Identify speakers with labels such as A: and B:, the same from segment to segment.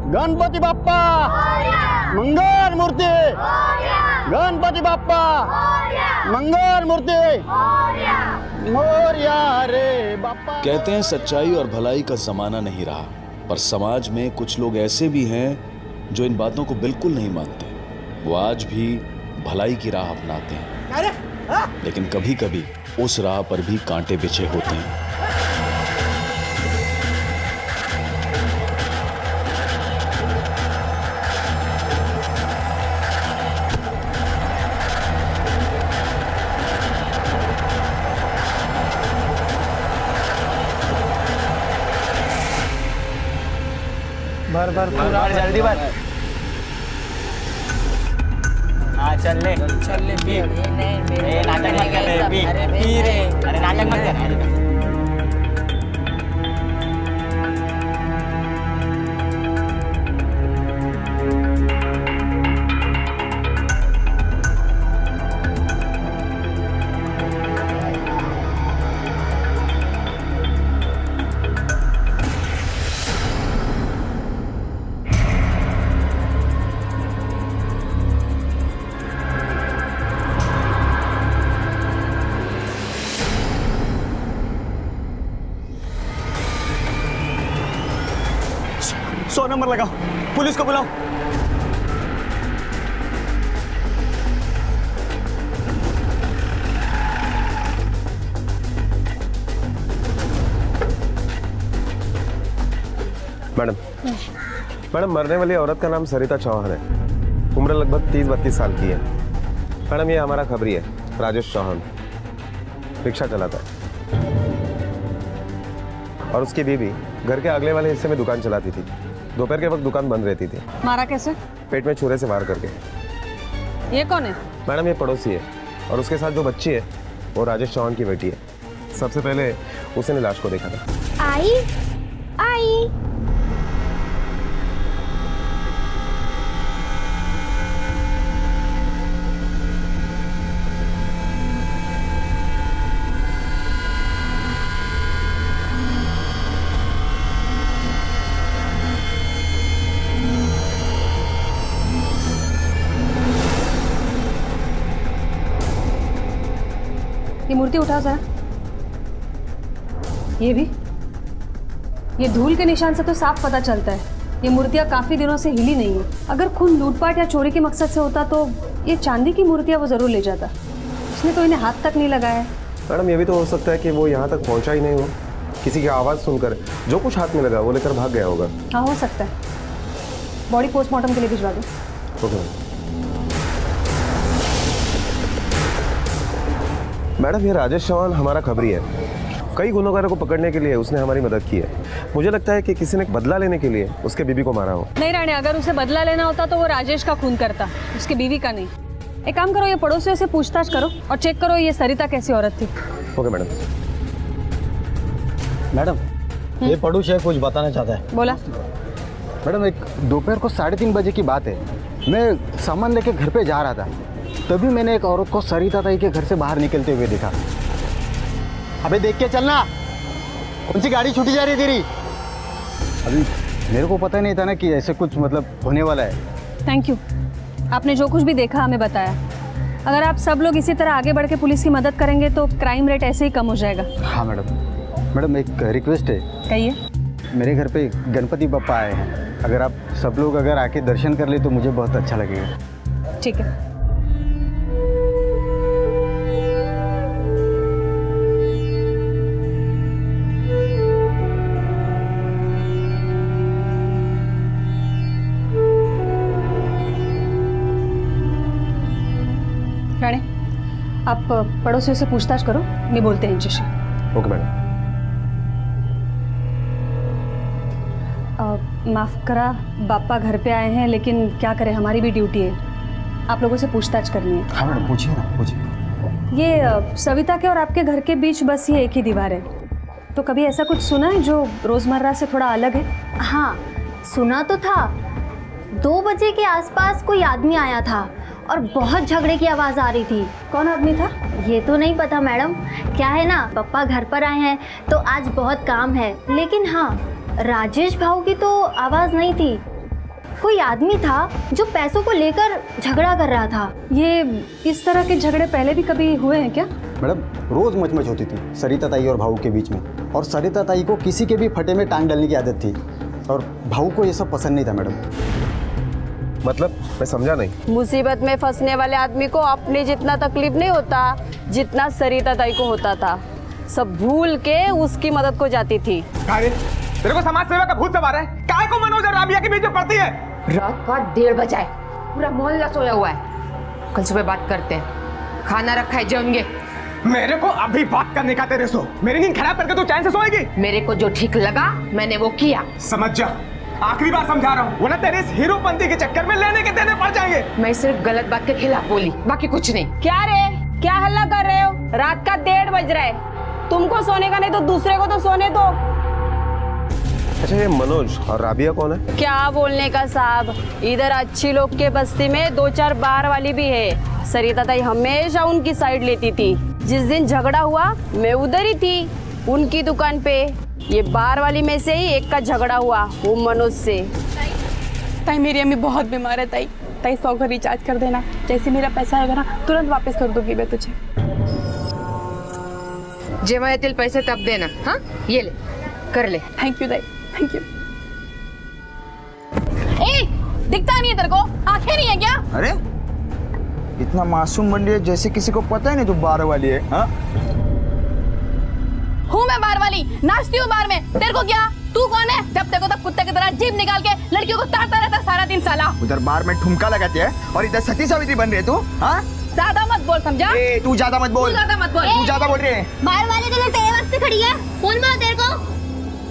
A: गणपती बाप्पा मंगल मूर्ति, गणपती बाप्पा मंगल मूर्ति, मोरया रे बाप्पा।
B: कहते हैं सच्चाई और भलाई का जमाना नहीं रहा, पर समाज में कुछ लोग ऐसे भी हैं जो इन बातों को बिल्कुल नहीं मानते। वो आज भी भलाई की राह अपनाते हैं, लेकिन कभी कभी उस राह पर भी कांटे बिछे होते हैं।
C: भर जल्दी भर। हाँ चल ले पी। नाटक मत कर रे, पी रे। अरे नाटक मत कर।
A: सौ नंबर लगाओ, पुलिस को बुलाओ।
D: मैडम मरने वाली औरत का नाम सरिता चौहान है। उम्र लगभग 30-32 साल की है। मैडम ये हमारा खबरी है, राजेश चौहान, रिक्शा चलाता है। और उसकी बीवी घर के अगले वाले हिस्से में दुकान चलाती थी। दोपहर के वक्त दुकान बंद रहती थी।
E: मारा कैसे?
D: पेट में छुरे से वार करके।
E: ये कौन है?
D: मैडम ये पड़ोसी है, और उसके साथ जो बच्ची है वो राजेश चौहान की बेटी है। सबसे पहले उसने लाश को देखा था।
F: आई
E: ये मूर्ति उठा जरा। ये भी, ये धूल के निशान से तो साफ पता चलता है ये मूर्तियां काफी दिनों से हिली नहीं है। अगर खून लूटपाट या चोरी के मकसद से होता तो ये चांदी की मूर्तियां वो जरूर ले जाता। उसने तो इन्हें हाथ तक नहीं लगाया।
D: मैडम ये भी तो हो सकता है कि वो यहाँ तक पहुँचा ही नहीं हो। किसी की आवाज़ सुनकर जो कुछ हाथ में लगा वो लेकर भाग गया होगा।
E: हाँ हो सकता है। बॉडी पोस्टमार्टम के लिए भिजवा दो।
D: ओके मैडम, ये राजेश चौहान हमारा खबरी है। कई गुनहगारों को पकड़ने के लिए उसने हमारी मदद की है। मुझे लगता है कि किसी ने बदला लेने के लिए उसके बीवी को मारा हो।
E: नहीं राणे, अगर उसे बदला लेना होता तो वो राजेश का खून करता, उसकी बीवी का नहीं। एक काम करो, ये पड़ोसियों से पूछताछ करो और चेक करो ये सरिता कैसी औरत थी।
D: Okay madam.
A: मैडम ये पड़ोसी कुछ बताना चाहता है।
E: बोला।
A: मैडम एक दोपहर को 3:30 बजे की बात है। मैं सामान लेके घर पे जा रहा था, तभी मैंने एक औरत को सरिता ताई के घर से बाहर निकलते हुए देखा। अबे देख के चलना, कौन सी गाड़ी छूटी जा रही है तेरी? अभी मेरे को पता नहीं था ना कि ऐसे कुछ मतलब होने वाला है।
E: थैंक यू, आपने जो कुछ भी देखा हमें बताया। अगर आप सब लोग इसी तरह आगे बढ़ के पुलिस की मदद करेंगे तो क्राइम रेट ऐसे ही कम हो जाएगा।
A: हाँ मैडम। मैडम एक रिक्वेस्ट है।
E: कहिए।
A: मेरे घर पे गणपति बप्पा आए हैं, अगर आप सब लोग अगर आके दर्शन कर ले तो मुझे बहुत अच्छा लगेगा।
E: ठीक है। राणे, आप पड़ोसियों से पूछताछ करो, मैं बोलते हैं इनसे।
D: Okay madam.
E: माफ़ करा, बाप्पा घर पे आए हैं, लेकिन क्या करें, हमारी भी ड्यूटी है। आप लोगों से पूछताछ करनी है।
A: हाँ मैडम, पूछिए ना, पूछिए।
E: ये सविता के और आपके घर के बीच बस ये एक ही दीवार है, तो कभी ऐसा कुछ सुना है जो रोज़मर्रा से थोड़ा अलग है?
F: हाँ सुना तो था। 2 बजे के आसपास कोई आदमी आया था और बहुत झगड़े की आवाज़ आ रही थी।
E: कौन आदमी था?
F: ये तो नहीं पता मैडम। क्या है ना, पप्पा घर पर आए हैं तो आज बहुत काम है, लेकिन हाँ राजेश भाऊ की तो आवाज़ नहीं थी। कोई आदमी था जो पैसों को लेकर झगड़ा कर रहा था।
E: ये इस तरह के झगड़े पहले भी कभी हुए हैं क्या?
A: मैडम रोज मचमच होती थी सरिता ताई और भाऊ के बीच में, और सरिता ताई को किसी के भी फटे में टांग डालने की आदत थी, और भाऊ को ये सब पसंद नहीं था मैडम।
D: मतलब मैं समझा नहीं।
G: मुसीबत में फंसने वाले आदमी को अपने जितना तकलीफ नहीं होता जितना सरिता ताई को होता था। सब भूल के उसकी मदद को जाती थी।
H: अरे तेरे को समाज सेवा का भूत सवार है, काय को मनोज और राबिया के बीच में पड़ती है?
I: रात का 1:30 बजा है, पूरा मोहल्ला सोया हुआ है। कल सुबह बात करते हैं, खाना रखा है जाऊंगे।
H: मेरे को अभी बात करने का तेरे सो, मेरी नींद खराब करके तू चैन से सोएगी?
I: मेरे को जो ठीक लगा मैंने वो किया।
H: समझ जा, आखिरी बार समझा रहा हूँ, वरना तेरे इस हीरोपंती के चक्कर में लेने के देने पड़ जाएंगे।
I: मैं सिर्फ गलत बात के खिलाफ बोली, बाकी कुछ नहीं।
G: क्या रे, क्या हल्ला कर रहे हो? रात का 1:30 बज रहा है, तुमको सोने का नहीं तो दूसरे को तो सोने दो।
D: अच्छा ये मनोज और राबिया कौन है?
G: क्या बोलने का साहब, इधर अच्छी लोग के बस्ती में 2-4 बार वाली भी है। सरिता ताई हमेशा उनकी साइड लेती थी। जिस दिन झगड़ा हुआ मैं उधर ही थी उनकी दुकान पे। ये बार वाली में से ही एक का झगड़ा हुआ, वो मनोज से।
J: ताई मेरी अम्मी बहुत बीमार है। ताई 100 का रिचार्ज कर देना, जैसे मेरा पैसा आएगा ना तुरंत वापस कर दूंगी मैं तुझे।
I: जेव्हा येतील पैसे तब देना। हाँ ये ले, कर ले।
J: थैंक यू ताई, थैंक यू।
G: ए, दिखता नहीं है तेरे को? आंखें नहीं है क्या?
K: अरे इतना मासूम बन रही है जैसे किसी को पता ही नहीं तू बार वाली है। हाँ
G: हूँ मैं बार वाली, नाचती हूँ बार में। तेरे को क्या? तू कौन है? जब देखो तब कुत्ते की तरह जीभ निकाल के लड़कियों को ताड़ता रहता सारा दिन साला।
K: उधर बार में ठुमका लगाती है और इधर सती सावित्री बन रही है तू। हाँ
G: ज्यादा मत बोल, समझा?
K: ए तू ज्यादा मत बोल,
G: तू ज्यादा मत बोल।
K: तू ज्यादा बोल रही है।
F: बाहर वाले तो तेरे वास्ते खड़ी है, कौन बोल तेरे को?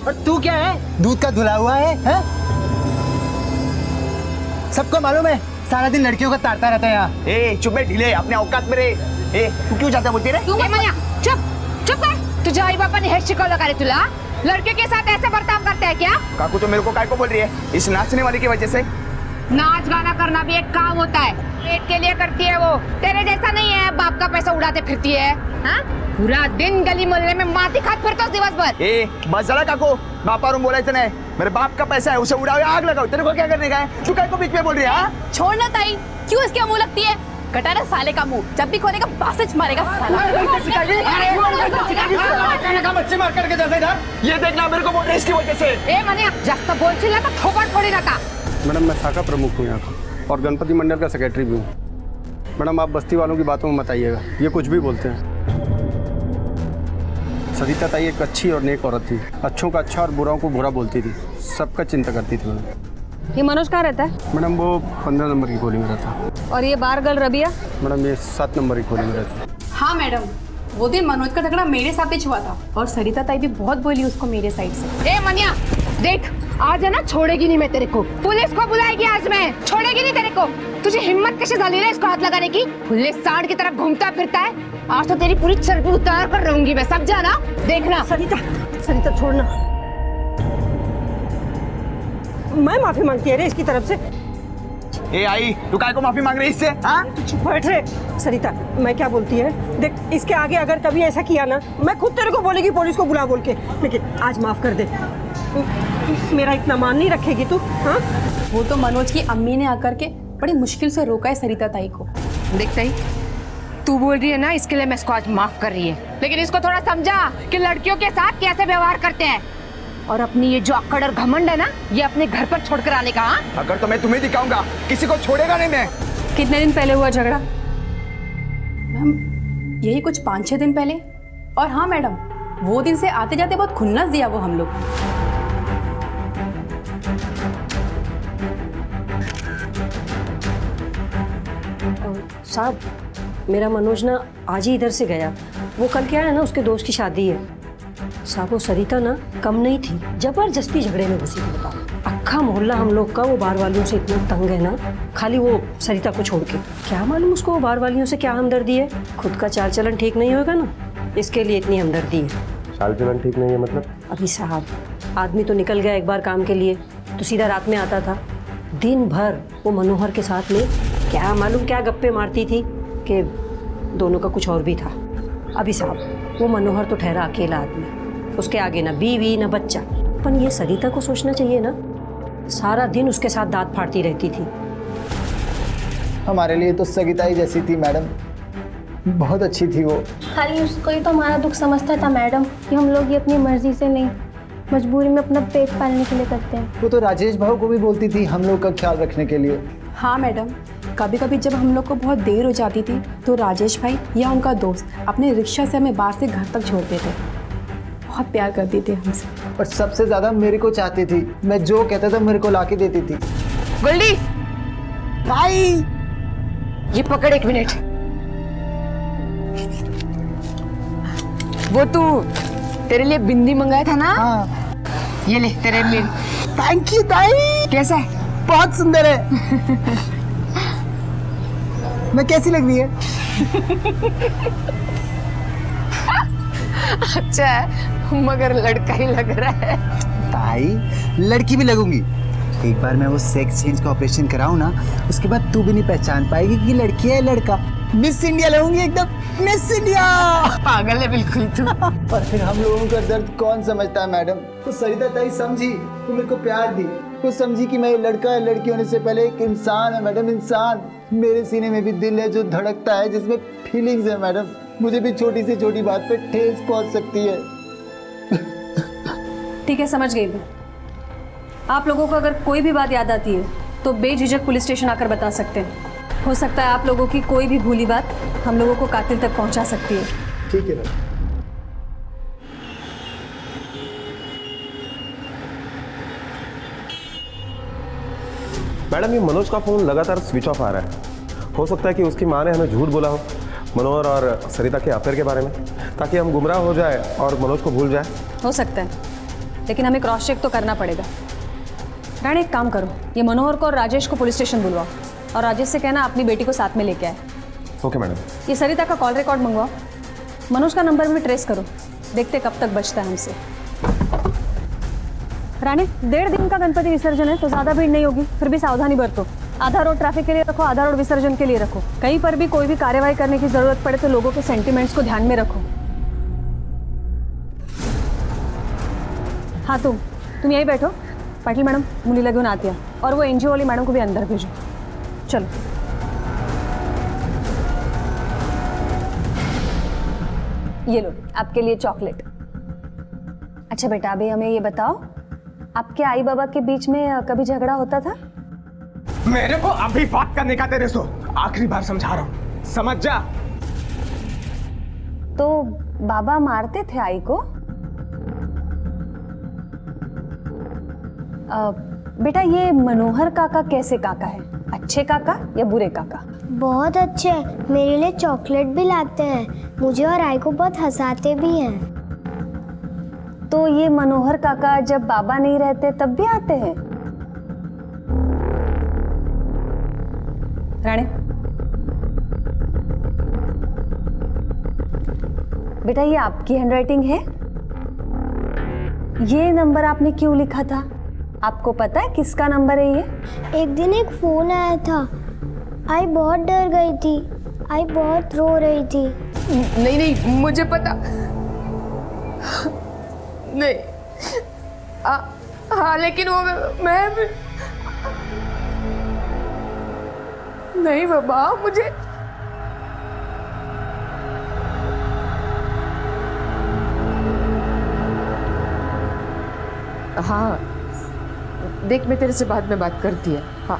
A: और तू क्या है? दूध का धुला हुआ है, हैं? सबको मालूम है सारा दिन लड़कियों का ताड़ता रहता है यहाँ।
K: ए चुप है ढीले, अपने औकात में रहे। ए तू क्यों ज्यादा बोलती है?
I: तू मनिया चुप कर। तुझे आई बापा ने हेड शिकवलं का रे तुला? लड़के के साथ ऐसे बर्ताव करते हैं क्या?
K: काकू तो मेरे को काय को बोल रही है इस नाचने वाली की वजह से?
I: नाच गाना करना भी एक काम होता है, पेट के लिए करती है वो। तेरे जैसा नहीं है बाप का पैसा उड़ाते फिरती है। हाँ पूरा दिन गली मोहल्ले में माटी खात फिरतोस दिवस भर।
K: ए बस जरा काकू, बापारून बोलायचं नाही। मेरे बाप का पैसा है, उसे उड़ाओ या आग लगाओ, तेरे को क्या करने का है? तू काय को बीच में बोल रही है? हाँ
G: छोड़ना ताई, क्यों इसके मुंह लगती है? कटारा साले का मुंह, जब भी खोलेगा पासेज मारेगा साला।
H: बच्चे मार करके जैसे इधर
K: ये देखना मेरे को बोल रही है इसकी वजह से।
I: ए मनिया जास्त बोलशील ना तर थोपट फोडीन आता।
L: मैडम मैं शाखा प्रमुख हूँ यहाँ का और गणपति मंडल का सेक्रेटरी भी हूँ। मैडम आप बस्ती वालों की बातों में मत आइएगा, ये कुछ भी बोलते हैं। सरिता ताई एक अच्छी और नेक औरत थी, अच्छों का अच्छा और बुराओं को बुरा बोलती थी, सबका चिंता करती थी मैडम।
E: ये मनोज कहाँ रहता है?
L: मैडम वो 15 नंबर की गोली में रहता।
E: और ये बार गर्ल रबिया?
L: मैडम ये 7 नंबर की गोली में रहती।
J: हाँ मैडम, वो दिन मनोज का झगड़ा मेरे साथ ही हुआ था और सरिता ताई भी बहुत बोली उसको मेरे साइड से।
I: ए मनिया देख, आज है ना छोड़ेगी नहीं मैं तेरे को। पुलिस को बुलाएगी आज मैं, छोड़ेगी नहीं तेरे को। तुझे हिम्मत कैसे झाली रे इसको हाथ लगाने की? खुले सांड की तरफ घूमता फिरता है। आज तो तेरी पूरी चर्बी उतार कर रहूंगी मैं, समझा ना? देखना।
M: सरिता छोड़ना, मैं माफी मांगती है रे इसकी तरफ से।
K: ए आई तू काय को माफी मांग रही है इससे? हाँ
M: चुप बैठ रे। सरिता मैं क्या बोलती है, देख इसके आगे अगर कभी ऐसा किया ना, मैं खुद तेरे को बोलेगी पुलिस को बुला बोल के। लेकिन आज माफ कर दे, मेरा इतना मान नहीं रखेगी तू? हाँ
J: वो तो मनोज की अम्मी ने आकर के बड़ी मुश्किल से रोका है सरिता ताई को।
I: देख ताई, तू बोल रही है ना इसके लिए मैं इसको आज माफ कर रही है, लेकिन इसको थोड़ा समझा कि लड़कियों के साथ कैसे व्यवहार करते हैं। और अपनी ये जो अक्कड़ और घमंड है ना, ये अपने घर पर छोड़कर आने का। हाँ
K: अगर तो मैं तुम्हें दिखाऊंगा, किसी को छोड़ेगा नहीं मैं।
E: कितने दिन पहले हुआ झगड़ा?
J: मैम यही कुछ 5-6 दिन पहले। और हाँ मैडम, वो दिन से आते जाते बहुत खुन्नस दिया वो हम लोग।
M: साहब मेरा मनोज ना आज ही इधर से गया, वो कल क्या है ना उसके दोस्त की शादी है। साहब वो सरिता ना कम नहीं थी, जबरदस्ती झगड़े में घुसी थी। बताओ अक्खा मोहल्ला हम लोग का वो बार वालियों से इतना तंग है ना, खाली वो सरिता को छोड़ के। क्या मालूम उसको वो बार वालियों से क्या हमदर्दी है, खुद का चाल चलन ठीक नहीं होगा ना, इसके लिए इतनी हमदर्दी है।
D: चाल चलन ठीक नहीं है मतलब?
M: अभी साहब आदमी तो निकल गया एक बार काम के लिए तो सीधा रात में आता था। दिन भर वो मनोहर के साथ में क्या मालूम क्या गप्पे मारती थी कि दोनों का कुछ और भी था। अभी साहब वो मनोहर तो ठहरा अकेला आदमी, उसके आगे ना बीवी ना बच्चा। पर ये सरिता को सोचना चाहिए ना, सारा दिन उसके साथ दांत फाड़ती रहती थी।
K: हमारे लिए तो सगिता ही जैसी थी मैडम, बहुत अच्छी थी वो।
F: खाली उसको ही तो हमारा दुख समझता था मैडम कि हम लोग ये अपनी मर्जी से नहीं, मजबूरी में अपना पेट पालने के लिए करते हैं।
K: वो तो राजेश भाव को भी बोलती थी हम लोग का ख्याल रखने के लिए।
J: हाँ मैडम, कभी कभी जब हम लोग को बहुत देर हो जाती थी तो राजेश भाई या उनका दोस्त अपने रिक्शा से हमें बाहर से घर तक छोड़ते थे। बहुत प्यार करती थी हमसे।
K: और सबसे ज्यादा मेरे को चाहती थी, मैं जो कहता था मेरे को लाके देती थी।
I: गोल्डी भाई, ये पकड़ 1 मिनट। वो तू तेरे लिए बिंदी मंगाया था ना?
K: हाँ।
I: ये ले तेरे लिए।
K: थैंक यू ताई।
I: कैसा है?
K: बहुत सुंदर है। मैं कैसी लग रही है?
I: अच्छा है, मगर लड़का ही लग रहा है।
K: ताई लड़की भी लगूंगी। एक बार मैं वो सेक्स चेंज का ऑपरेशन कराऊं ना, उसके बाद तू भी नहीं पहचान पाएगी कि लड़की है लड़का। मिस इंडिया लगूंगी एकदम, मिस इंडिया।
I: पागल है बिल्कुल तू।
K: पर फिर हम लोगों का दर्द कौन समझता है मैडम? तो सरिता ताई समझी, वो मेरे को प्यार दी, वो समझी कि मैं ये लड़का है, लड़की होने से पहले एक इंसान है मैडम, इंसान। मेरे सीने में भी दिल है जो धड़कता है, जिसमें फीलिंग्स है मैडम। मुझे भी छोटी से छोटी बात पे ठेस पहुंच सकती है।
E: ठीक है, समझ गई मैं। आप लोगों को अगर कोई भी बात याद आती है तो बेझिझक पुलिस स्टेशन आकर बता सकते हैं। हो सकता है आप लोगों की कोई भी भूली बात हम लोगों को कातिल तक पहुंचा सकती है।
K: ठीक है मैडम।
D: मैडम ये मनोज का फ़ोन लगातार स्विच ऑफ आ रहा है। हो सकता है कि उसकी माँ ने हमें झूठ बोला हो मनोहर और सरिता के अफेयर के बारे में, ताकि हम गुमराह हो जाए और मनोज को भूल जाए।
E: हो सकता है, लेकिन हमें क्रॉस चेक तो करना पड़ेगा। राणे, एक काम करो, ये मनोहर को और राजेश को पुलिस स्टेशन बुलवाओ और राजेश से कहना अपनी बेटी को साथ में लेके आए।
D: Okay madam.
E: ये सरिता का कॉल रिकॉर्ड मंगवाओ, मनोज का नंबर भी ट्रेस करो, देखते कब तक बचता है हमसे। राणे, 1.5 दिन का गणपति विसर्जन है तो ज़्यादा भीड़ नहीं होगी, फिर भी सावधानी बरतो। आधा रोड ट्रैफिक के लिए रखो, आधा रोड विसर्जन के लिए रखो। कहीं पर भी कोई भी कार्यवाही करने की जरूरत पड़े तो लोगों के सेंटिमेंट्स को ध्यान में रखो। हाँ, तुम यहीं बैठो, पाटिल मैडम मुलीला घेऊन आती है, और वो एनजीओ वाली मैडम को भी अंदर भेजो। चलो। ये लो आपके लिए चॉकलेट। अच्छा बेटा, अभी हमें ये बताओ, आपके आई बाबा के बीच में कभी झगड़ा होता था?
H: मेरे को अभी बात करने का तेरे से आखिरी बार समझा रहा हूँ, समझ जा।
E: तो बाबा मारते थे आई को? बेटा, ये मनोहर काका कैसे काका है? अच्छे काका या बुरे काका?
F: बहुत अच्छे, मेरे लिए चॉकलेट भी लाते हैं, मुझे और आई को बहुत हंसाते भी हैं।
E: तो ये मनोहर काका जब बाबा नहीं रहते तब भी आते हैं? राणे, बेटा ये आपकी हैंडराइटिंग है? ये नंबर आपने क्यों लिखा था? आपको पता है किसका नंबर है ये?
F: एक दिन एक फोन आया था, आई बहुत डर गई थी, आई बहुत रो रही थी।
I: नहीं नहीं, मुझे पता नहीं। हाँ, लेकिन वो मैं नहीं बाबा, मुझे हाँ देख, मैं तेरे से बाद में बात करती है। हाँ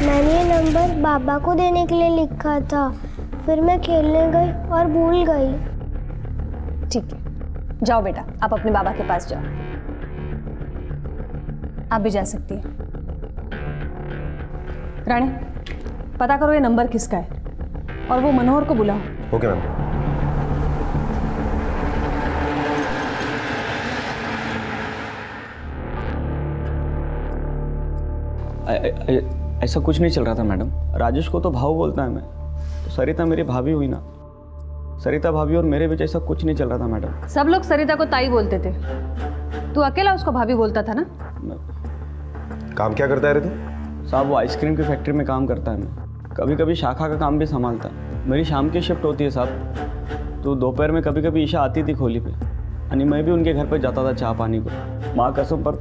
F: मैंने ये नंबर बाबा को देने के लिए लिखा था, फिर मैं खेलने गई और भूल गई।
E: ठीक है, जाओ बेटा, आप अपने बाबा के पास जाओ। आप भी जा सकती हैं। राणे, पता करो ये नंबर किसका है और वो मनोहर को बुलाओ।
D: Okay ma'am.
N: ऐसा कुछ नहीं चल रहा था मैडम। राजेश को तो भाव बोलता है मैं, तो सरिता मेरी भाभी हुई ना। सरिता भाभी और मेरे बीच ऐसा कुछ नहीं चल रहा था मैडम।
E: सब लोग सरिता को ताई बोलते थे, तू अकेला उसको भाभी बोलता था ना?
D: काम क्या करता है रे तू?
N: साहब वो आइसक्रीम की फैक्ट्री में काम करता है। मैं कभी कभी शाखा का काम भी संभालता है। मेरी शाम की शिफ्ट होती है साहब, तो दोपहर में कभी कभी ईशा आती थी खोली पे, यानी मैं भी उनके घर पे जाता था चाय पानी को। माँ कसम पर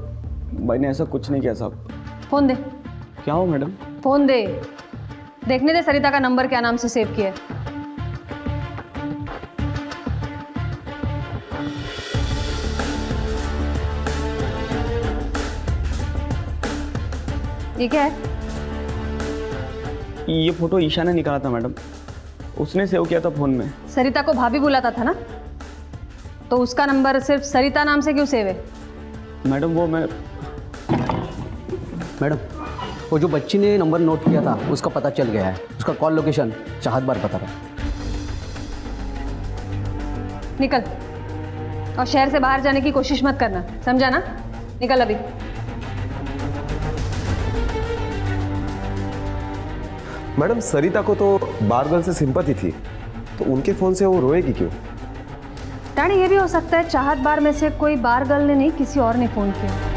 N: मैंने ऐसा कुछ नहीं किया साहब।
E: फोन दे।
N: क्या हो मैडम?
E: फोन दे। देखने दे सरिता का नंबर क्या नाम से सेव किया है। ये क्या है?
N: ये फोटो ईशा ने निकाला था मैडम, उसने सेव किया था फोन में।
E: सरिता को भाभी बुलाता था ना, तो उसका नंबर सिर्फ सरिता नाम से क्यों सेव है?
N: मैडम वो
O: मैडम वो जो बच्ची ने नंबर नोट किया था उसका पता चल गया है। उसका कॉल लोकेशन चाहत बार पता था।
E: निकल, और शहर से बाहर जाने की कोशिश मत करना, समझा ना? निकल अभी।
D: मैडम सरिता को तो बार गर्ल से सिंपैथी थी, तो उनके फोन से वो रोएगी क्यों?
E: रानी ये भी हो सकता है चाहत बार में से कोई बार गर्ल ने नहीं, किसी और ने फोन किया।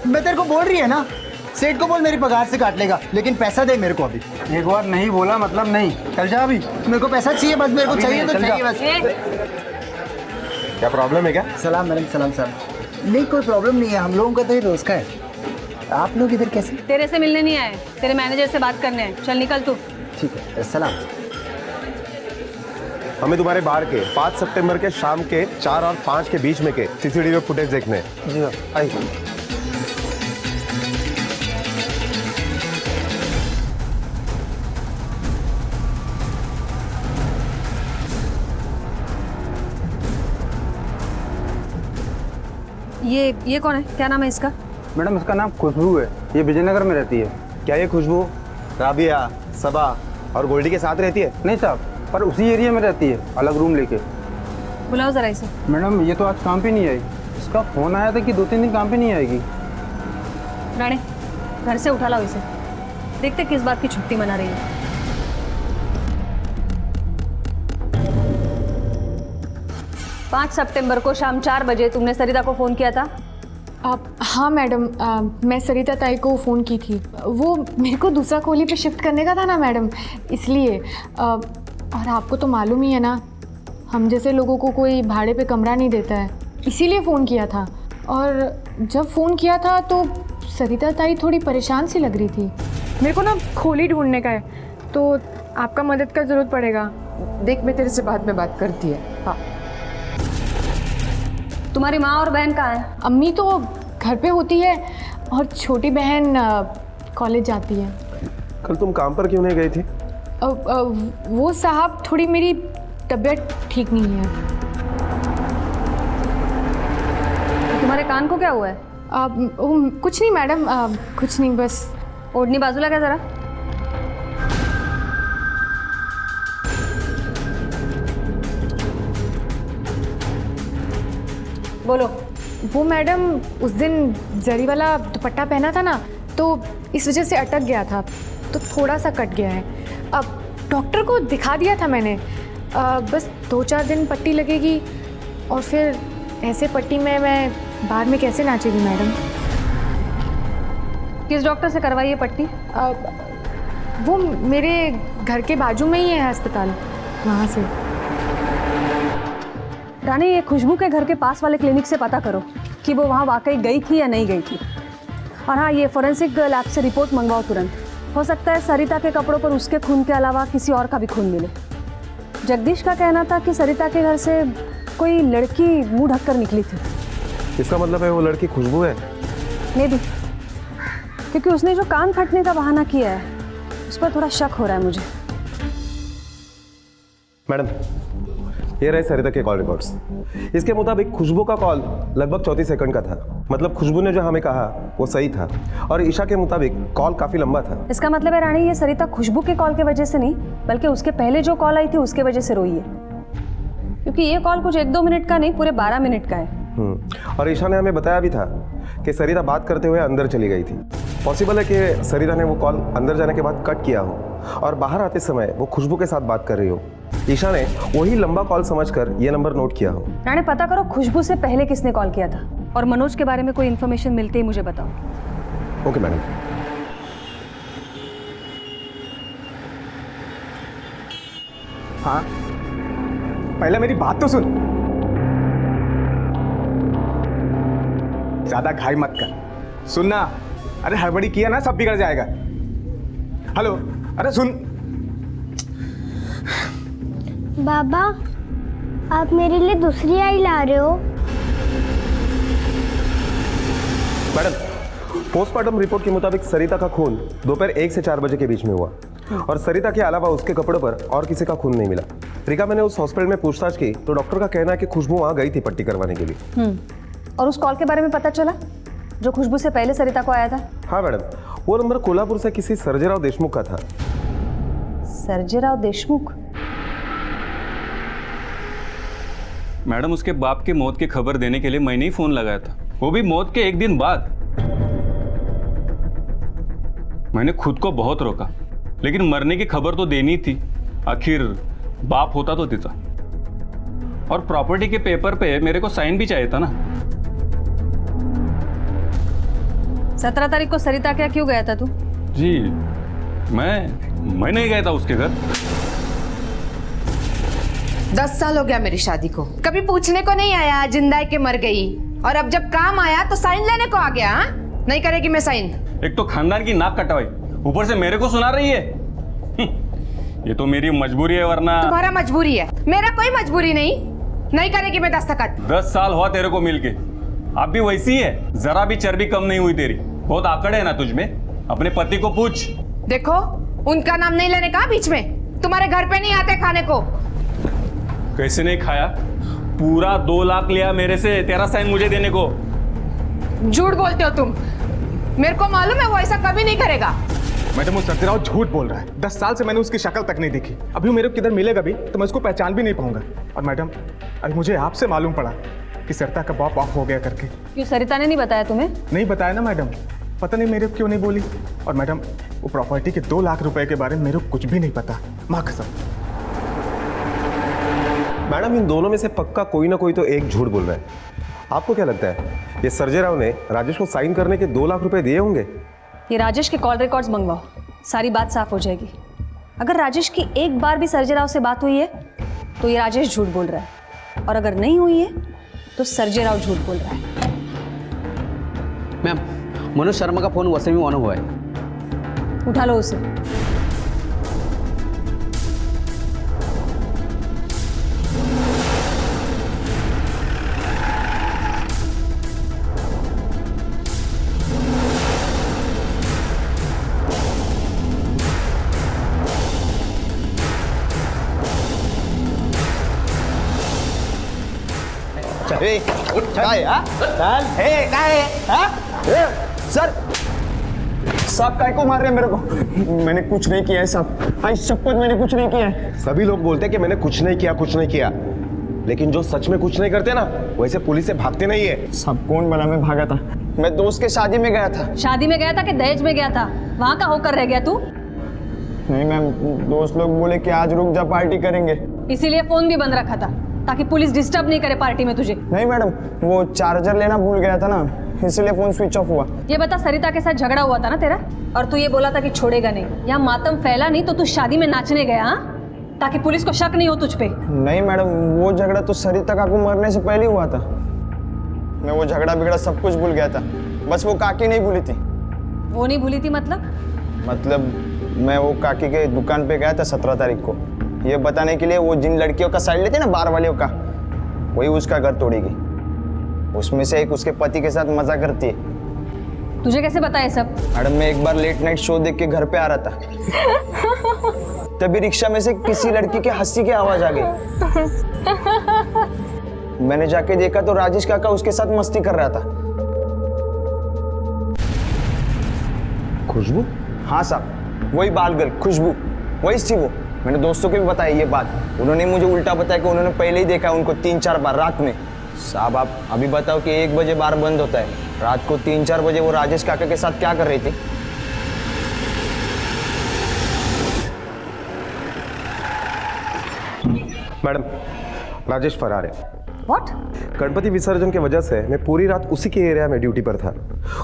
K: मैं तेरे को बोल रही है ना, सेठ को बोल मेरी पगार से काट लेगा, लेकिन पैसा दे मेरे को अभी।
L: एक बार नहीं बोला मतलब नहीं। चल जा अभी।
K: मेरे को पैसा चाहिए बस, मेरे को चाहिए तो चाहिए बस।
D: क्या प्रॉब्लम है क्या?
K: सलाम मैडम, सलाम साहब। नहीं कोई प्रॉब्लम नहीं है, हम लोगों का तो ये रोज का है। आप लोग इधर कैसे?
E: तेरे से मिलने नहीं आए, तेरे मैनेजर से बात करने हैं। चल निकल तू।
K: ठीक है, सलाम।
D: हमें तुम्हारे बार के 5 सितंबर के शाम के 4 और 5 के बीच में के सीसीटीवी फुटेज देखने हैं।
L: जी सर आइए।
E: ये कौन है? क्या नाम है इसका?
L: मैडम इसका नाम खुशबू है, ये विजयनगर में रहती है।
D: क्या ये खुशबू राबिया, सबा और गोल्डी के साथ रहती है?
L: नहीं साहब, पर उसी एरिया में रहती है, अलग रूम लेके।
E: बुलाओ जरा इसे।
L: मैडम ये तो आज काम पे नहीं आई। इसका फोन आया था कि 2-3 दिन काम पे नहीं आएगी।
E: राणे घर से उठा लाओ इसे, देखते किस बात की छुट्टी मना रही है। 5 सितंबर को शाम 4 बजे तुमने सरिता को फ़ोन किया था?
J: हाँ मैडम, मैं सरिता ताई को फ़ोन की थी। वो मेरे को दूसरा कोहली पे शिफ्ट करने का था ना मैडम, इसलिए। और आपको तो मालूम ही है ना, हम जैसे लोगों को कोई भाड़े पे कमरा नहीं देता है, इसीलिए फ़ोन किया था। और जब फ़ोन किया था तो सरिता ताई थोड़ी परेशान सी लग रही थी। मेरे को ना खोली ढूंढने का है, तो आपका मदद का ज़रूरत पड़ेगा।
I: देख मैं तेरे से बाद में बात करती है। हाँ
E: तुम्हारी माँ और बहन कहाँ है?
J: अम्मी तो घर पे होती है और छोटी बहन कॉलेज जाती है।
D: कल तुम काम पर क्यों नहीं गई थी?
J: वो साहब थोड़ी मेरी तबीयत ठीक नहीं है।
E: तुम्हारे कान को क्या हुआ है?
J: कुछ नहीं मैडम, कुछ नहीं, बस।
E: ओढ़नी बाजूला क्या जरा? बोलो।
J: वो मैडम उस दिन जरी वाला दुपट्टा पहना था ना, तो इस वजह से अटक गया था, तो थोड़ा सा कट गया है। अब डॉक्टर को दिखा दिया था मैंने, बस 2-4 दिन पट्टी लगेगी, और फिर ऐसे पट्टी में मैं बाहर में कैसे नाचेगी मैडम?
E: किस डॉक्टर से करवाई है पट्टी?
J: वो मेरे घर के बाजू में ही है अस्पताल, वहाँ से।
E: रानी ये खुशबू के घर के पास वाले क्लिनिक से पता करो कि वो वहाँ वाकई गई थी या नहीं गई थी। और हाँ, ये फोरेंसिक लैब से रिपोर्ट मंगवाओ तुरंत। हो सकता है सरिता के कपड़ों पर उसके खून के अलावा किसी और का भी खून मिले। जगदीश का कहना था कि सरिता के घर से कोई लड़की मुंह ढककर निकली थी।
D: इसका मतलब है वो लड़की खुशबू है?
E: मे भी, क्योंकि उसने जो कान फटने का बहाना किया है उस पर थोड़ा शक हो रहा है मुझे।
D: मैडम, ये रहे सरिता के कॉल रिकॉर्ड्स। इसके मुताबिक खुशबू का कॉल लगभग 34 सेकंड का था। मतलब खुशबू ने जो हमें कहा वो सही था, और ईशा के मुताबिक कॉल काफी लंबा था।
E: इसका मतलब है रानी, ये सरिता खुशबू के कॉल के वजह से नहीं बल्कि उसके पहले जो कॉल आई थी उसके वजह से रोई है, क्योंकि ये कॉल कुछ 1-2 मिनट का नहीं, पूरे 12 मिनट का है।
D: और ईशा ने हमें बताया भी था कि सरिता बात करते हुए अंदर चली गई थी। पॉसिबल है कि सरिता ने वो कॉल अंदर जाने के बाद कट किया हो और बाहर आते समय वो खुशबू के साथ बात कर रही हो। ईशा ने वही लंबा कॉल समझकर ये नंबर नोट किया हो।
E: रानी, पता करो खुशबू से पहले किसने कॉल किया था, और मनोज के बारे में कोई इन्फॉर्मेशन मिलते ही मुझे बताओ।
D: Okay madam.
H: हाँ, पहले मेरी बात तो सुन। ज्यादा घाई मत कर, सुनना। अरे हड़बड़ी किया ना सब बिगड़ जाएगा। हेलो, अरे सुन।
P: बाबा, आप मेरे लिए दूसरी आई ला रहे हो?
D: मैडम, पोस्टमार्टम रिपोर्ट के मुताबिक सरिता का खून दोपहर 1 से 4 बजे के बीच में हुआ, और सरिता के अलावा उसके कपड़ों पर और किसी का खून नहीं मिला। रिका, मैंने उस हॉस्पिटल में पूछताछ की तो डॉक्टर का कहना है कि खुशबू वहां गई थी पट्टी करवाने के लिए।
E: और उस कॉल के बारे में पता चला जो खुशबू से पहले सरिता को आया था?
D: हाँ मैडम, वो नंबर कोल्हापुर से किसी सर्जेराव देशमुख का था।
E: सर्जेराव देशमुख?
Q: मैडम, उसके बाप के मौत की खबर देने के लिए मैंने ही फोन लगाया था, वो भी मौत के 1 दिन बाद। मैंने खुद को बहुत रोका, लेकिन मरने की खबर तो देनी थी। आखिर बाप होता तो तिचा, और प्रॉपर्टी के पेपर पे मेरे को साइन भी चाहिए था ना।
E: 17 तारीख को सरिता क्या क्यों गया था तू?
Q: जी, मैं नहीं गया था उसके घर।
I: 10 साल हो गया मेरी शादी को, कभी पूछने को नहीं आया जिंदा है कि मर गई, और अब जब काम आया तो साइन लेने को आ गया। हाँ, नहीं करेगी मैं साइन।
Q: एक तो खानदान की नाक कटवाई, ऊपर से मेरे को सुना रही है। ये तो मेरी मजबूरी है, वरना।
I: तुम्हारा मजबूरी है, मेरा कोई मजबूरी नहीं करेगी मैं दस्तखत।
Q: 10 साल हुआ तेरे को मिलके, आप भी वैसी है, जरा भी चर्बी कम नहीं हुई तेरी। बहुत आकड़ है ना तुझ में, अपने पति को पूछ।
I: देखो, उनका नाम नहीं लेने का बीच में, तुम्हारे घर पे नहीं आते खाने को।
Q: कैसे नहीं खाया? पूरा 2 लाख लिया मेरे से तेरा साइन मुझे देने को।
I: झूठ बोलते हो तुम, मेरे को मालूम है वो ऐसा कभी नहीं करेगा।
H: मैडम, वो सर्जेराव झूठ बोल रहा है। 10 साल से मैंने उसकी शक्ल तक नहीं देखी। अभी वो मेरे को किधर मिलेगा भी तो मैं उसको पहचान भी नहीं पाऊंगा। और मैडम, अभी मुझे आपसे मालूम पड़ा कि सरिता का बाप ऑफ हो गया करके।
E: क्यों, सरिता ने नहीं बताया तुम्हें?
H: नहीं बताया ना मैडम, पता नहीं मेरे को क्यों नहीं बोली। और मैडम, वो प्रॉपर्टी के 2 लाख रुपए के बारे में मेरे को कुछ भी नहीं पता, माँ कसम।
D: मैडम, इन दोनों में से पक्का कोई ना कोई तो एक झूठ बोल रहा है। आपको क्या लगता है, ये सर्जेराव ने राजेश को साइन करने के 2 लाख रुपए दिए होंगे?
E: ये राजेश के कॉल रिकॉर्ड्स मंगवाओ, सारी बात साफ हो जाएगी। अगर राजेश की एक बार भी सर्जेराव से बात हुई है तो ये राजेश झूठ बोल रहा है, और अगर नहीं हुई है तो सर्जेराव झूठ बोल रहा है।
O: मैम, मनोज शर्मा का फोन वैसे भी ऑन हुआ है।
E: उठा लो उसे।
H: सर, साहब काय को मार रहे हैं मेरे को? मैंने कुछ नहीं किया है साहब, आई शपथ मैंने कुछ नहीं किया है।
D: सभी लोग बोलते हैं कि मैंने कुछ नहीं किया, लेकिन जो सच में कुछ नहीं करते ना, वैसे पुलिस से भागते नहीं है।
H: सब कौन बना? मैं भागा था, मैं दोस्त के शादी में गया था।
E: शादी में गया था कि दहेज में गया था? वहां का होकर रह गया तू?
H: नहीं मैम, दोस्त लोग बोले कि आज रुक जा, पार्टी करेंगे,
E: इसीलिए फोन भी बंद रखा था ताकि पुलिस डिस्टर्ब नहीं करे पार्टी में तुझे।
H: नहीं मैडम, वो चार्जर लेना भूल गया था ना, इसलिए फोन स्विच ऑफ हुआ।
E: ये बता, सरिता के साथ झगड़ा हुआ था ना तेरा, और तू ये बोला था कि छोड़ेगा नहीं। यहाँ मातम फैला नहीं तो तू शादी में नाचने गया, हाँ? ताकि पुलिस को शक नहीं हो तुझ पे।
H: नहीं मैडम, वो झगड़ा तो सरिता काकू मरने से पहले हुआ था। मैं वो झगड़ा बिगड़ा सब कुछ भूल गया था, बस वो काकी नहीं भूली थी।
E: वो नहीं भूली थी
H: मतलब मैं वो काकी के दुकान पे गया था 17 तारीख को, ये बताने के लिए वो जिन लड़कियों का साइड लेते ना, बार वालियों का, वही उसका घर तोड़ेगी। उसमें से एक उसके पति के साथ मजा करती है।
E: तुझे कैसे पता है सब?
R: मैडम मैं एक बार लेट नाइट शो देख के घर पे आ रहा था, तभी रिक्शा में से किसी लड़की के हंसी की आवाज आ गई। मैंने जाके देखा तो राजेश काका उसके साथ मस्ती कर रहा था।
D: खुशबू?
R: हाँ साहब, वही बाल गर्ल खुशबू, वही थी वो। मैंने दोस्तों को भी बताई ये बात, उन्होंने मुझे उल्टा बताया कि उन्होंने पहले ही देखा उनको 3-4 बार रात में। साहब आप अभी बताओ कि 1 बजे बार बंद होता है, रात को 3-4 बजे वो राजेश काका के साथ क्या कर रही थी?
D: मैडम राजेश फरार है।
E: What?
D: गणपति विसर्जन की वजह से मैं पूरी रात उसी के एरिया में ड्यूटी पर था।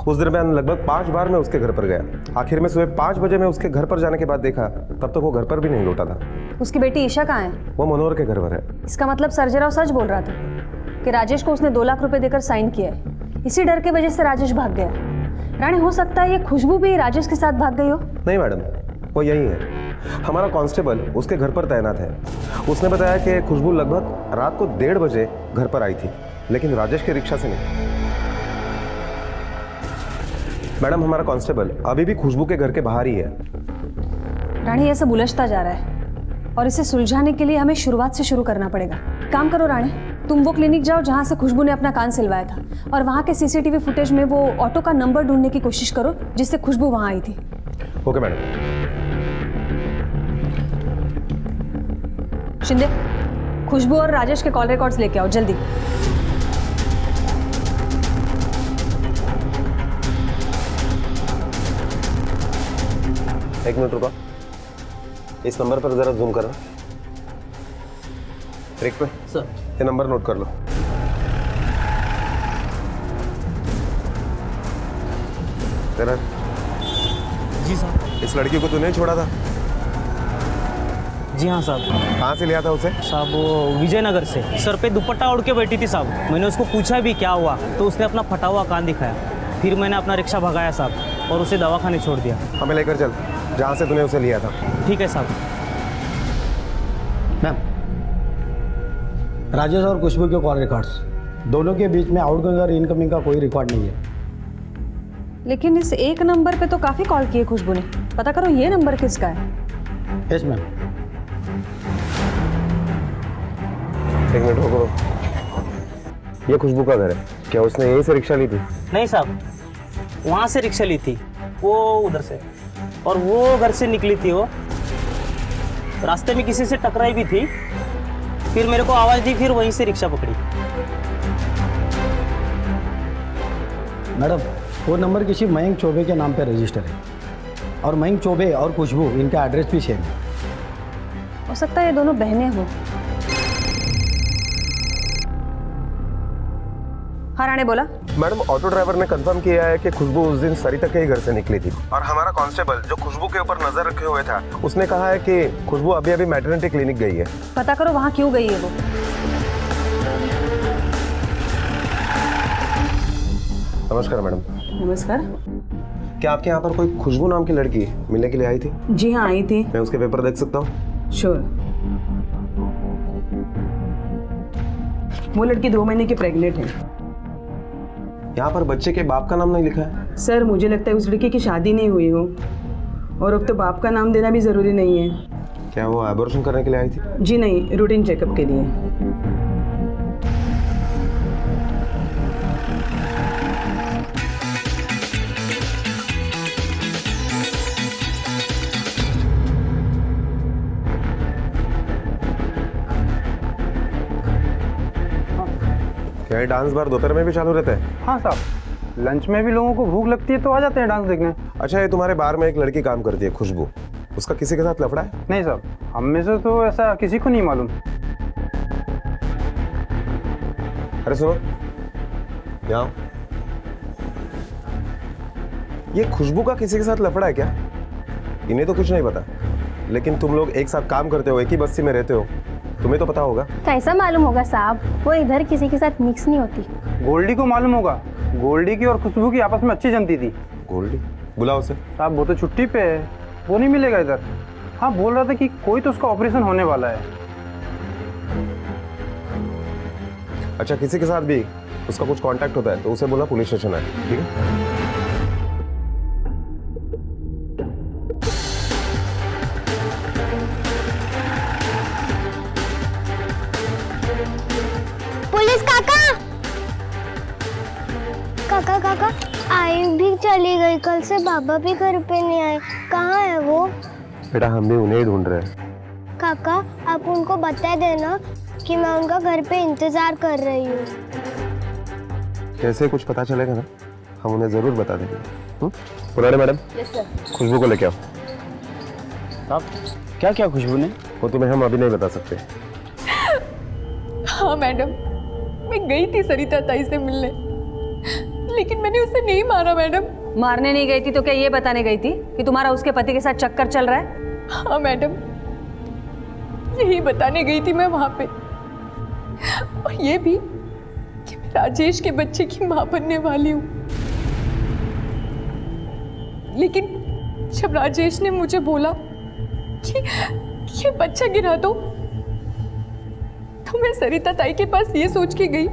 D: उस दरमियान लगभग 5 बार मैं उसके घर पर गया। आखिर में सुबह 5 बजे मैं उसके घर पर जाने के बाद देखा, तब तक वो घर पर भी नहीं लौटा था।
E: उसकी बेटी ईशा कहाँ है?
D: वो मनोहर के घर पर है।
E: इसका मतलब सर्जेराव सच बोल रहा था कि राजेश को उसने 2 लाख रुपए देकर साइन किया है। इसी डर की वजह से राजेश भाग गया। रानी, हो सकता है ये खुशबू भी राजेश के साथ भाग गई हो?
D: नहीं मैडम, वो यही है। हमारा कांस्टेबल उसके घर पर तैनात है। उसने बताया कि खुशबू लगभग रात को 1:30 बजे घर पर आई थी, लेकिन राजेश के रिक्शा से नहीं। मैडम हमारा कांस्टेबल अभी भी खुशबू के घर के बाहर ही है।
E: रानी, ये सब उलझता जा रहा है और इसे सुलझाने के लिए हमें शुरुआत से शुरू करना पड़ेगा। काम करो रानी, तुम वो क्लिनिक जाओ जहाँ से खुशबू ने अपना कान सिलवाया था और वहाँ के सीसीटीवी फुटेज में वो ऑटो का नंबर ढूंढने की कोशिश करो जिससे खुशबू वहाँ आई थी।
D: Okay madam.
E: शिंदे, खुशबू और राजेश के कॉल रिकॉर्ड्स लेके आओ जल्दी।
D: एक मिनट रुको, इस नंबर पर जरा जूम करना। रिक पे
O: सर,
D: ये नंबर नोट कर लो। तेरा
C: जी साहब।
D: इस लड़की को तूने ही छोड़ा था?
C: जी हाँ साहब।
D: कहाँ से लिया था उसे?
C: साहब वो विजयनगर से। सर पे दुपट्टा ओढ़ के बैठी थी साहब। मैंने उसको पूछा भी क्या हुआ, तो उसने अपना फटा हुआ कान दिखाया। फिर मैंने अपना रिक्शा भगाया साहब और उसे दवाखाने छोड़ दिया।
D: हमें लेकर चल जहाँ से तूने उसे लिया था।
C: ठीक है साहब।
O: मैम, राजेश और खुशबू के कॉल रिकॉर्ड्स, दोनों के बीच में आउटगोइंग और इनकमिंग का कोई रिकॉर्ड नहीं है।
E: लेकिन इस एक नंबर पे तो काफी कॉल किए खुशबू ने। पता करो ये नंबर किसका है।
O: Yes ma'am.
D: एक मिनट रुको, ये खुशबू का घर है क्या? उसने यहीं से रिक्शा ली थी?
C: नहीं साहब, वहाँ से रिक्शा ली थी, वो उधर से, और वो घर से निकली थी। वो रास्ते में किसी से टकराई भी थी, फिर मेरे को आवाज़ दी, फिर वहीं से रिक्शा पकड़ी।
O: मैडम, वो नंबर किसी मयंक चौबे के नाम पे रजिस्टर है और मयंक चौबे और खुशबू इनका एड्रेस भी सेम है।
E: हो सकता है ये दोनों बहनें हो। हाँ राणे, बोला।
D: मैडम ऑटो ड्राइवर ने कंफर्म किया है कि खुशबू उस दिन सरिता के ही घर से निकली थी और हमारा कांस्टेबल जो खुशबू के ऊपर नजर रखे हुए था उसने कहा है कि खुशबू अभी अभी मैटरनिटी क्लिनिक गई है।
E: पता करो वहाँ क्यों गई है वो।
D: नमस्कार मैडम।
G: नमस्कार।
D: क्या आपके यहाँ पर कोई खुशबू नाम की लड़की मिलने के लिए आई थी?
G: जी हाँ, आई थी।
D: मैं उसके पेपर देख सकता हूँ?
G: श्योर। वो लड़की 2 महीने की प्रेग्नेंट है।
D: यहाँ पर बच्चे के बाप का नाम नहीं लिखा है।
G: सर मुझे लगता है उस लड़की की शादी नहीं हुई हो, और अब तो बाप का नाम देना भी ज़रूरी नहीं है।
D: क्या वो एबॉर्शन करने के लिए आई थी?
G: जी नहीं, रूटीन चेकअप के लिए।
D: क्या ये डांस बार दोपहर में भी चालू रहता है?
L: हाँ साहब, लंच में भी लोगों को भूख लगती है तो आ जाते हैं डांस देखने।
D: अच्छा, ये तुम्हारे बार में एक लड़की काम करती है खुशबू, उसका किसी के साथ लफड़ा है?
L: नहीं साहब, हम में से तो ऐसा किसी को नहीं मालूम।
D: अरे सुनो, यहाँ ये खुशबू का किसी के साथ लफड़ा है क्या? इन्हें तो कुछ नहीं पता, लेकिन तुम लोग एक साथ काम करते हो, एक ही बस्ती में रहते हो, तुम्हें तो पता होगा।
P: कैसा मालूम होगा साहब, वो इधर किसी के साथ मिक्स नहीं होती।
L: गोल्डी को मालूम होगा, गोल्डी की और खुशबू की आपस में अच्छी जमती थी।
D: गोल्डी? बुलाओ उसे।
L: साहब वो तो छुट्टी पे है, वो नहीं मिलेगा इधर। हाँ, बोल रहा था कि कोई तो उसका ऑपरेशन होने वाला है।
D: अच्छा, किसी के साथ भी उसका कुछ कांटेक्ट होता है तो उसे बोला पुलिस स्टेशन है, ठीक है?
P: ताई भी चली गई, कल से बाबा भी घर पे नहीं आए, कहाँ है वो?
D: बेटा हम भी उन्हें ही ढूंढ रहे हैं।
P: काका आप उनको बता देना कि मैं उनका घर पे इंतजार कर रही हूँ।
D: कैसे कुछ पता चलेगा ना, हम उन्हें जरूर बता देंगे। पुराने मैडम, खुशबू को लेके आओ।
N: साहब क्या क्या खुशबू ने?
D: वो तुम्हें हम अभी नहीं बता सकते।
J: हाँ मैडम, मैं गई थी सरिता ताई से मिलने, लेकिन मैंने उसे नहीं मारा मैडम।
G: मारने नहीं गई थी तो क्या ये बताने गई थी कि तुम्हारा उसके पति के साथ चक्कर चल रहा है?
J: हाँ मैडम, यही बताने गई थी मैं वहां पे, और ये भी कि मैं राजेश के बच्चे की मां बनने वाली हूँ। लेकिन जब राजेश ने मुझे बोला कि ये बच्चा गिरा दो, तो मैं सरिता ताई के पास ये सोच के गई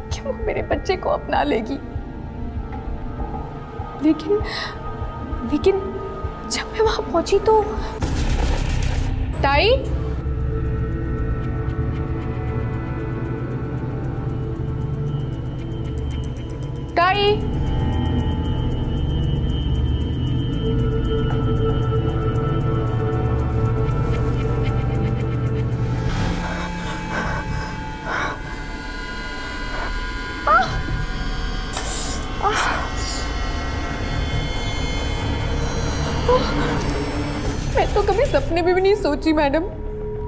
J: कि वो मेरे बच्चे को अपना लेगी। लेकिन जब मैं वहां पहुंची तो ताई ताई मैं तो कभी सपने में भी नहीं सोची मैडम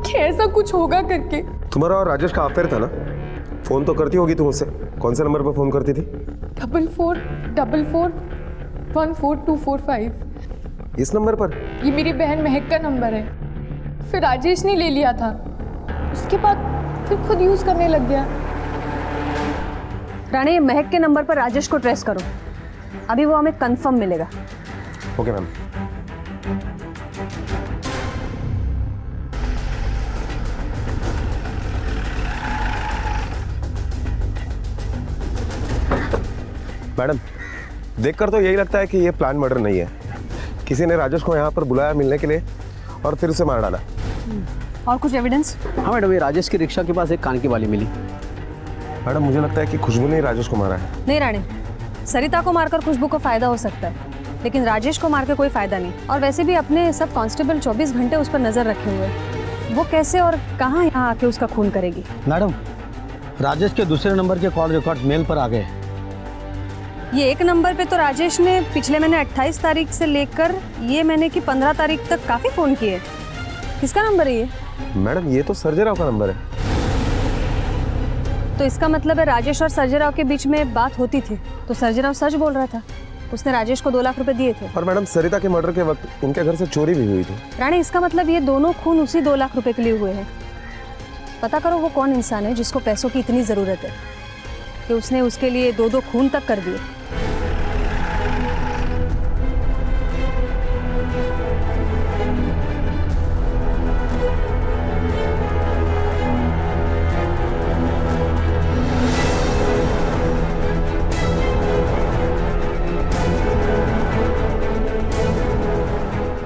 J: कि ऐसा कुछ होगा करके।
D: तुम्हारा और राजेश का अफेयर था ना? फोन तो करती होगी तुम उससे। कौन से नंबर पर फोन करती थी?
J: 4444144245।
D: इस नंबर पर?
J: ये मेरी बहन महक का नंबर है, फिर राजेश ने ले लिया था, उसके बाद फिर खुद यूज करने लग गया।
G: रानी, महक के नंबर पर राजेश को ट्रेस करो, अभी वो हमें कंफर्म मिलेगा।
D: Okay ma'am. मैडम, देखकर तो यही लगता है कि ये प्लान मर्डर नहीं है। किसी ने राजेश को यहाँ पर बुलाया मिलने के लिए और फिर उसे मार डाला।
G: और कुछ एविडेंस?
O: हाँ मैडम, ये राजेश की रिक्शा के पास एक कान की बाली मिली।
D: मैडम मुझे लगता है कि खुशबू ने राजेश को मारा है।
G: नहीं रानी, सरिता को मारकर खुशबू को फायदा हो सकता है, लेकिन राजेश को मार के कोई फायदा नहीं। और वैसे भी अपने सब कांस्टेबल 24 घंटे उस पर नजर रखे हुए हैं, वो कैसे और कहाँ यहाँ आके उसका खून करेगी?
O: मैडम, राजेश के दूसरे नंबर के कॉल रिकॉर्ड मेल पर आ गए।
G: ये एक नंबर पे तो राजेश ने पिछले महीने 28 तारीख से लेकर ये महीने की 15 तारीख तक काफी फोन किए। किसका नंबर है ये?
D: मैडम ये तो सर्जेराव का नंबर है।
G: तो इसका मतलब है राजेश और सर्जेराव के बीच में बात होती थी, तो सर्जेराव सच बोल रहा था, उसने राजेश को 2 लाख रुपए दिए थे।
D: और मैडम सरिता के मर्डर के वक्त उनके घर से चोरी भी हुई थी।
G: रानी, इसका मतलब ये दोनों खून उसी 2 लाख रुपए के लिए हुए हैं। पता करो वो कौन इंसान है जिसको पैसों की इतनी जरूरत है कि उसने उसके लिए 2-2 खून तक कर दिए।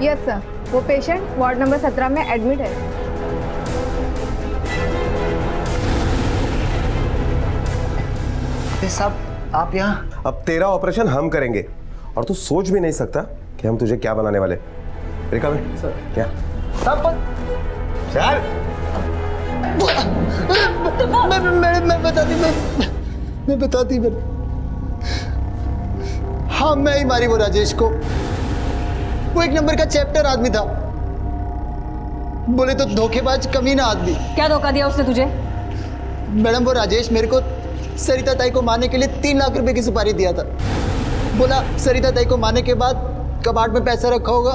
J: यस सर, वो पेशेंट वार्ड नंबर 17 में एडमिट है।
K: साहब आप यहाँ?
D: अब तेरा ऑपरेशन हम करेंगे और तू सोच भी नहीं सकता कि हम तुझे क्या बनाने वाले। रिका में सर क्या
K: साहब
D: चल
K: मैं बताती हाँ मैं ही मारी वो राजेश को। वो 1 नंबर का चैप्टर आदमी था, बोले तो धोखेबाज कमीना आदमी।
G: क्या धोखा दिया उसने तुझे?
K: मैडम वो राजेश मेरे को सरिता ताई को मारने के लिए 3 लाख रुपए की सुपारी दिया था। बोला सरिता ताई को मारने के बाद कबाड़ में पैसा रखा होगा,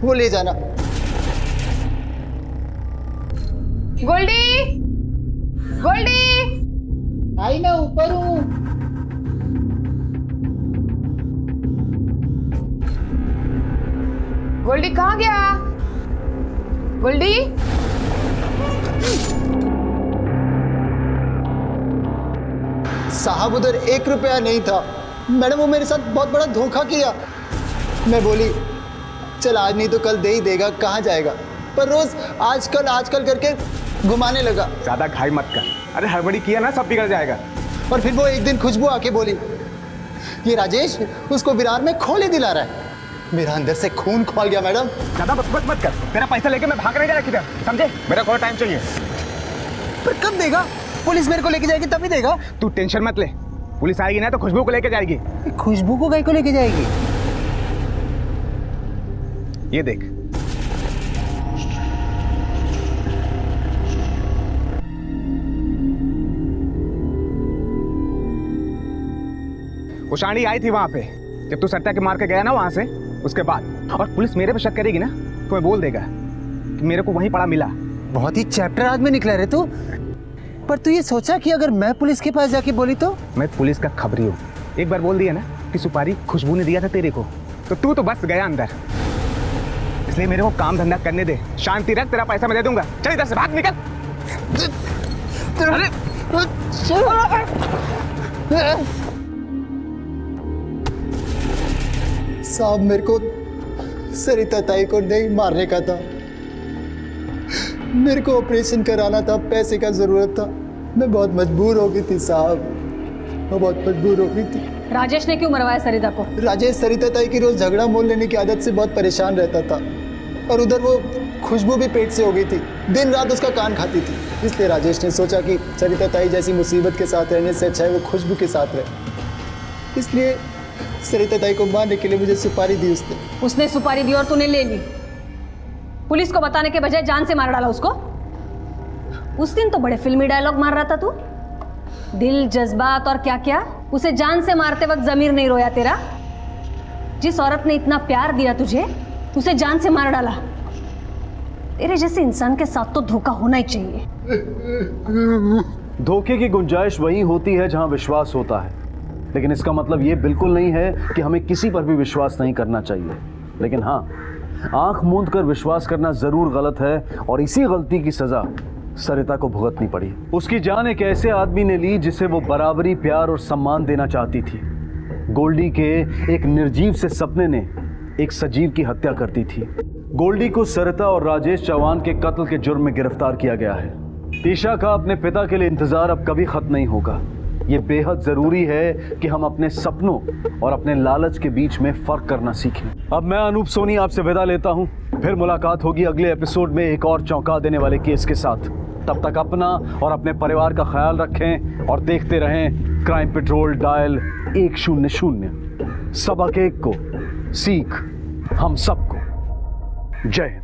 K: वो ले जाना।
I: गोल्डी, गोल्डी,
K: आई मैं ऊपर हूँ।
I: गोल्डी कहाँ गया? गोल्डी,
K: साहब उधर 1 रुपया नहीं था। मैडम वो मेरे साथ बहुत बड़ा धोखा किया। मैं बोली चल आज नहीं तो कल दे ही देगा, कहाँ जाएगा, पर रोज आजकल करके घुमाने लगा।
H: ज्यादा घाई मत कर, अरे हड़बड़ी किया ना सब बिगड़ जाएगा।
K: और फिर वो एक दिन खुशबू आके बोली ये राजेश उसको विरार में खोले दिला रहा है। मेरा अंदर से खून खोल गया मैडम।
H: ज्यादा बकवास मत कर, तेरा पैसा लेके मैं भाग नहीं जा रहा किधर, समझे? मेरा थोड़ा टाइम चाहिए।
K: पर कब देगा? पुलिस मेरे को लेके जाएगी तभी देगा।
H: तू टेंशन मत ले, पुलिस आएगी ना तो खुशबू को लेके जाएगी।
K: खुशबू को को लेके जाएगी?
H: ये देख, वो शानी आई थी वहां पे जब तू सट्टा के मार के गया ना वहां से, उसके बाद। और पुलिस मेरे पे शक करेगी ना तो मैं बोल देगा कि मेरे को वहीं पड़ा मिला।
K: बहुत ही चैप्टर आदमी निकला रे तू। पर तू ये सोचा कि अगर मैं पुलिस के पास जाके बोली तो?
H: मैं पुलिस का खबरी हूँ, एक बार बोल दिया ना कि सुपारी खुशबू ने दिया था तेरे को, तो तू तो बस गया अंदर। इसलिए मेरे को काम धंधा करने दे, शांति रख, तेरा पैसा मैं दे दूंगा। चल इधर से भाग, निकल।
K: साहब मेरे को सरिता ताई को नहीं मारने का था, मेरे को ऑपरेशन कराना था, पैसे का जरूरत था। मैं बहुत मजबूर हो गई थी साहब, मैं बहुत मजबूर हो गई थी।
E: राजेश ने क्यों मरवाया सरिता को?
K: राजेश सरिता ताई की रोज झगड़ा मोल लेने की आदत से बहुत परेशान रहता था, और उधर वो खुशबू भी पेट से हो गई थी, दिन रात उसका कान खाती थी। इसलिए राजेश ने सोचा कि सरिता ताई जैसी मुसीबत के साथ रहने से अच्छा है वो खुशबू के साथ रहे। इसलिए सरिता ताई को मारने के लिए मुझे सुपारी दी उसने।
E: उसने सुपारी दी और तूने ले ली। पुलिस को बताने के बजाय जान से मार डाला उसको। उस दिन तो बड़े फिल्मी डायलॉग मार रहा था तू, दिल जज्बात और क्या क्या। उसे जान से मारते वक्त जमीर नहीं रोया तेरा? जिस औरत ने इतना प्यार दिया तुझे, उसे जान से मार डाला। तेरे जैसे इंसान के साथ तो धोखा होना ही चाहिए।
S: धोखे की गुंजाइश वही होती है जहां विश्वास होता है, लेकिन इसका मतलब ये बिल्कुल नहीं है कि हमें किसी पर भी विश्वास नहीं करना चाहिए। लेकिन हाँ, आंख मूंद कर विश्वास करना जरूर गलत है, और इसी गलती की सजा सरिता को भुगतनी पड़ी। उसकी जान एक ऐसे आदमी ने ली जिसे वो बराबरी, प्यार और सम्मान देना चाहती थी। गोल्डी के एक निर्जीव से सपने ने एक सजीव की हत्या कर दी थी। गोल्डी को सरिता और राजेश चौहान के कत्ल के जुर्म में गिरफ्तार किया गया है। ईशा का अपने पिता के लिए इंतजार अब कभी खत्म नहीं होगा। ये बेहद जरूरी है कि हम अपने सपनों और अपने लालच के बीच में फर्क करना सीखें। अब मैं अनूप सोनी आपसे विदा लेता हूं, फिर मुलाकात होगी अगले एपिसोड में एक और चौंका देने वाले केस के साथ। तब तक अपना और अपने परिवार का ख्याल रखें और देखते रहें क्राइम पेट्रोल डायल 100। सबक एक को, सीख हम सबको। जय हिंद।